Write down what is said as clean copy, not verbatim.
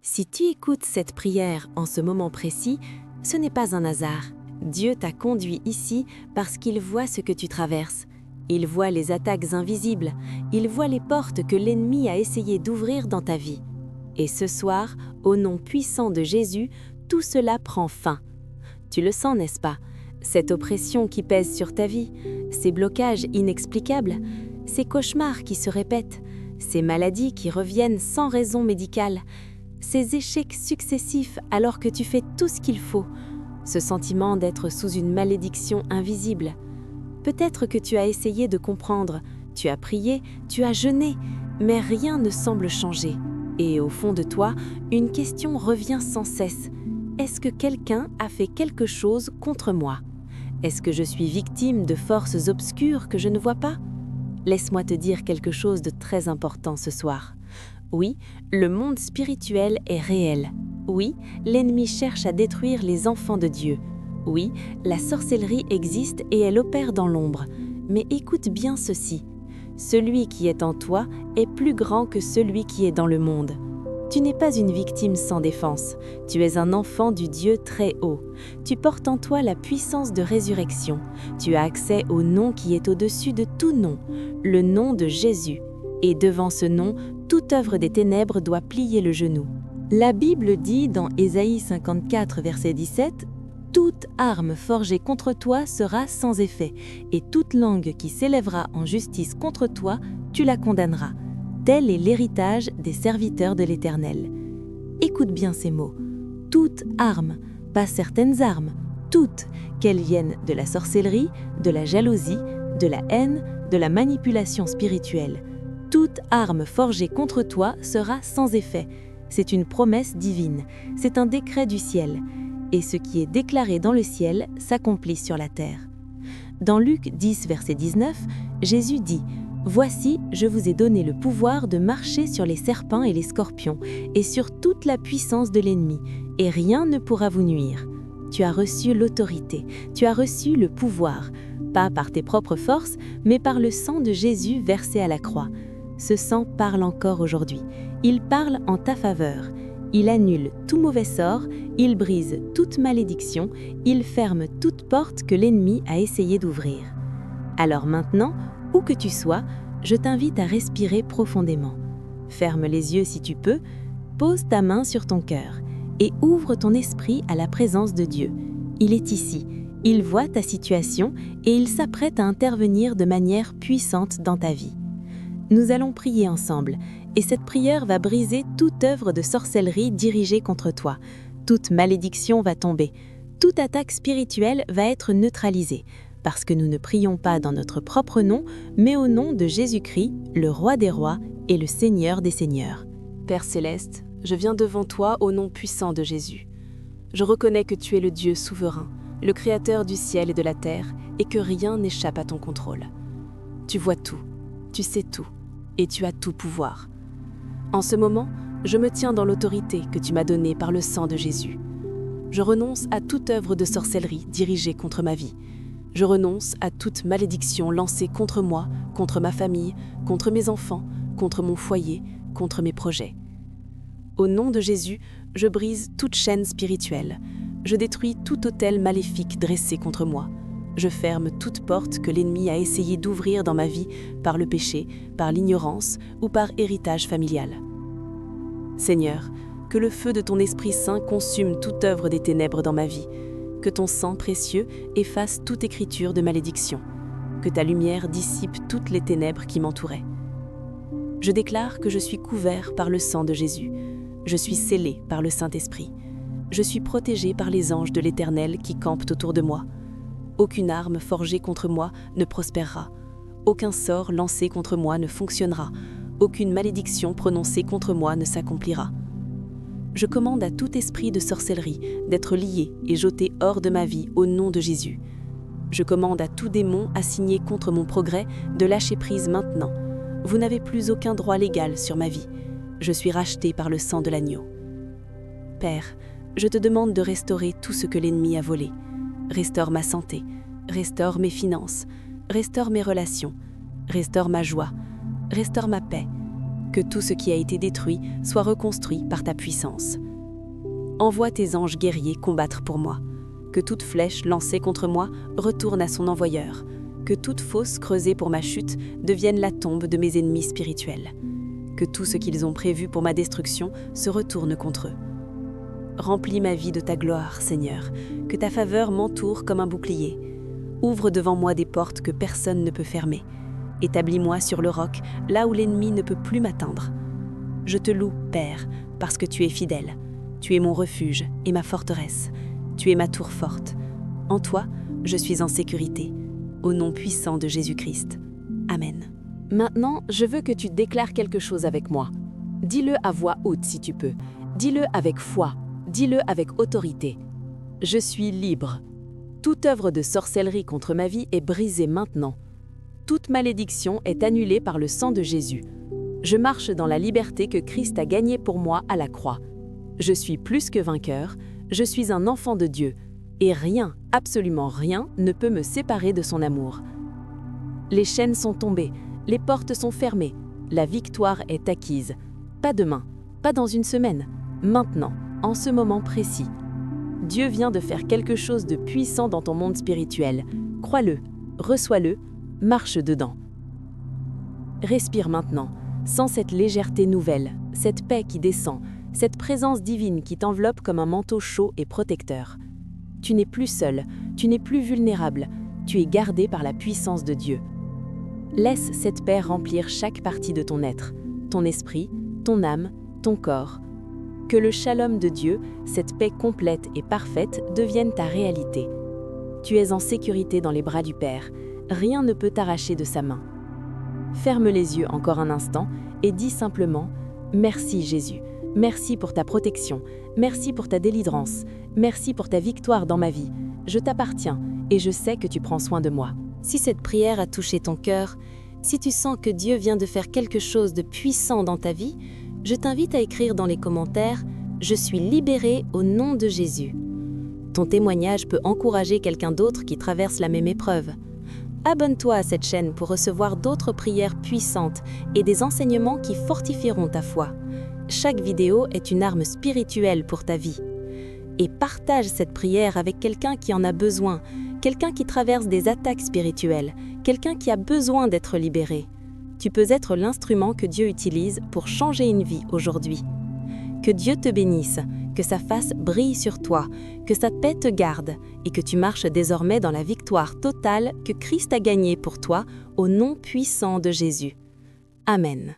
Si tu écoutes cette prière en ce moment précis, ce n'est pas un hasard. Dieu t'a conduit ici parce qu'il voit ce que tu traverses. Il voit les attaques invisibles, il voit les portes que l'ennemi a essayé d'ouvrir dans ta vie. Et ce soir, au nom puissant de Jésus, tout cela prend fin. Tu le sens, n'est-ce pas? Cette oppression qui pèse sur ta vie, ces blocages inexplicables, ces cauchemars qui se répètent, ces maladies qui reviennent sans raison médicale, ces échecs successifs alors que tu fais tout ce qu'il faut, ce sentiment d'être sous une malédiction invisible. Peut-être que tu as essayé de comprendre, tu as prié, tu as jeûné, mais rien ne semble changer. Et au fond de toi, une question revient sans cesse. Est-ce que quelqu'un a fait quelque chose contre moi? Est-ce que je suis victime de forces obscures que je ne vois pas? Laisse-moi te dire quelque chose de très important ce soir. Oui, le monde spirituel est réel. Oui, l'ennemi cherche à détruire les enfants de Dieu. Oui, la sorcellerie existe et elle opère dans l'ombre. Mais écoute bien ceci. Celui qui est en toi est plus grand que celui qui est dans le monde. Tu n'es pas une victime sans défense. Tu es un enfant du Dieu très haut. Tu portes en toi la puissance de résurrection. Tu as accès au nom qui est au-dessus de tout nom, le nom de Jésus. Et devant ce nom, toute œuvre des ténèbres doit plier le genou. La Bible dit dans Ésaïe 54, verset 17, « Toute arme forgée contre toi sera sans effet, et toute langue qui s'élèvera en justice contre toi, tu la condamneras. Tel est l'héritage des serviteurs de l'Éternel. » Écoute bien ces mots. Toute arme, pas certaines armes, toutes, qu'elles viennent de la sorcellerie, de la jalousie, de la haine, de la manipulation spirituelle. Toute arme forgée contre toi sera sans effet. C'est une promesse divine, c'est un décret du ciel. Et ce qui est déclaré dans le ciel s'accomplit sur la terre. Dans Luc 10, verset 19, Jésus dit « Voici, je vous ai donné le pouvoir de marcher sur les serpents et les scorpions, et sur toute la puissance de l'ennemi, et rien ne pourra vous nuire. Tu as reçu l'autorité, tu as reçu le pouvoir, pas par tes propres forces, mais par le sang de Jésus versé à la croix. Ce sang parle encore aujourd'hui. Il parle en ta faveur. Il annule tout mauvais sort, il brise toute malédiction, il ferme toute porte que l'ennemi a essayé d'ouvrir. Alors maintenant, où que tu sois, je t'invite à respirer profondément. Ferme les yeux si tu peux, pose ta main sur ton cœur et ouvre ton esprit à la présence de Dieu. Il est ici, il voit ta situation et il s'apprête à intervenir de manière puissante dans ta vie. Nous allons prier ensemble, et cette prière va briser toute œuvre de sorcellerie dirigée contre toi. Toute malédiction va tomber, toute attaque spirituelle va être neutralisée, parce que nous ne prions pas dans notre propre nom, mais au nom de Jésus-Christ, le Roi des rois et le Seigneur des seigneurs. Père céleste, je viens devant toi au nom puissant de Jésus. Je reconnais que tu es le Dieu souverain, le Créateur du ciel et de la terre, et que rien n'échappe à ton contrôle. Tu vois tout, tu sais tout, et tu as tout pouvoir. En ce moment, je me tiens dans l'autorité que tu m'as donnée par le sang de Jésus. Je renonce à toute œuvre de sorcellerie dirigée contre ma vie. Je renonce à toute malédiction lancée contre moi, contre ma famille, contre mes enfants, contre mon foyer, contre mes projets. Au nom de Jésus, je brise toute chaîne spirituelle. Je détruis tout autel maléfique dressé contre moi. Je ferme toute porte que l'ennemi a essayé d'ouvrir dans ma vie par le péché, par l'ignorance ou par héritage familial. Seigneur, que le feu de ton Esprit Saint consume toute œuvre des ténèbres dans ma vie, que ton sang précieux efface toute écriture de malédiction, que ta lumière dissipe toutes les ténèbres qui m'entouraient. Je déclare que je suis couvert par le sang de Jésus, je suis scellé par le Saint-Esprit, je suis protégé par les anges de l'Éternel qui campent autour de moi. Aucune arme forgée contre moi ne prospérera. Aucun sort lancé contre moi ne fonctionnera. Aucune malédiction prononcée contre moi ne s'accomplira. Je commande à tout esprit de sorcellerie d'être lié et jeté hors de ma vie au nom de Jésus. Je commande à tout démon assigné contre mon progrès de lâcher prise maintenant. Vous n'avez plus aucun droit légal sur ma vie. Je suis racheté par le sang de l'agneau. Père, je te demande de restaurer tout ce que l'ennemi a volé. Restaure ma santé, restaure mes finances, restaure mes relations, restaure ma joie, restaure ma paix, Que tout ce qui a été détruit soit reconstruit par ta puissance. Envoie tes anges guerriers combattre pour moi. Que toute flèche lancée contre moi retourne à son envoyeur. Que toute fosse creusée pour ma chute devienne la tombe de mes ennemis spirituels. Que tout ce qu'ils ont prévu pour ma destruction se retourne contre eux. Remplis ma vie de ta gloire, Seigneur, que ta faveur m'entoure comme un bouclier. Ouvre devant moi des portes que personne ne peut fermer. Établis-moi sur le roc, là où l'ennemi ne peut plus m'atteindre. Je te loue, Père, parce que tu es fidèle. Tu es mon refuge et ma forteresse. Tu es ma tour forte. En toi, je suis en sécurité. Au nom puissant de Jésus-Christ. Amen. Maintenant, je veux que tu déclares quelque chose avec moi. Dis-le à voix haute si tu peux. Dis-le avec foi. Dis-le avec autorité. Je suis libre. Toute œuvre de sorcellerie contre ma vie est brisée maintenant. Toute malédiction est annulée par le sang de Jésus. Je marche dans la liberté que Christ a gagnée pour moi à la croix. Je suis plus que vainqueur, je suis un enfant de Dieu, et rien, absolument rien, ne peut me séparer de son amour. Les chaînes sont tombées, les portes sont fermées, la victoire est acquise. Pas demain, pas dans une semaine, maintenant, en ce moment précis. Dieu vient de faire quelque chose de puissant dans ton monde spirituel. Crois-le, reçois-le, marche dedans. Respire maintenant, sens cette légèreté nouvelle, cette paix qui descend, cette présence divine qui t'enveloppe comme un manteau chaud et protecteur. Tu n'es plus seul, tu n'es plus vulnérable, tu es gardé par la puissance de Dieu. Laisse cette paix remplir chaque partie de ton être, ton esprit, ton âme, ton corps. Que le shalom de Dieu, cette paix complète et parfaite, devienne ta réalité. Tu es en sécurité dans les bras du Père. Rien ne peut t'arracher de sa main. Ferme les yeux encore un instant et dis simplement « Merci Jésus, merci pour ta protection, merci pour ta délivrance, merci pour ta victoire dans ma vie. Je t'appartiens et je sais que tu prends soin de moi. » Si cette prière a touché ton cœur, si tu sens que Dieu vient de faire quelque chose de puissant dans ta vie, je t'invite à écrire dans les commentaires « Je suis libéré au nom de Jésus ». Ton témoignage peut encourager quelqu'un d'autre qui traverse la même épreuve. Abonne-toi à cette chaîne pour recevoir d'autres prières puissantes et des enseignements qui fortifieront ta foi. Chaque vidéo est une arme spirituelle pour ta vie. Et partage cette prière avec quelqu'un qui en a besoin, quelqu'un qui traverse des attaques spirituelles, quelqu'un qui a besoin d'être libéré. Tu peux être l'instrument que Dieu utilise pour changer une vie aujourd'hui. Que Dieu te bénisse, que sa face brille sur toi, que sa paix te garde et que tu marches désormais dans la victoire totale que Christ a gagnée pour toi au nom puissant de Jésus. Amen.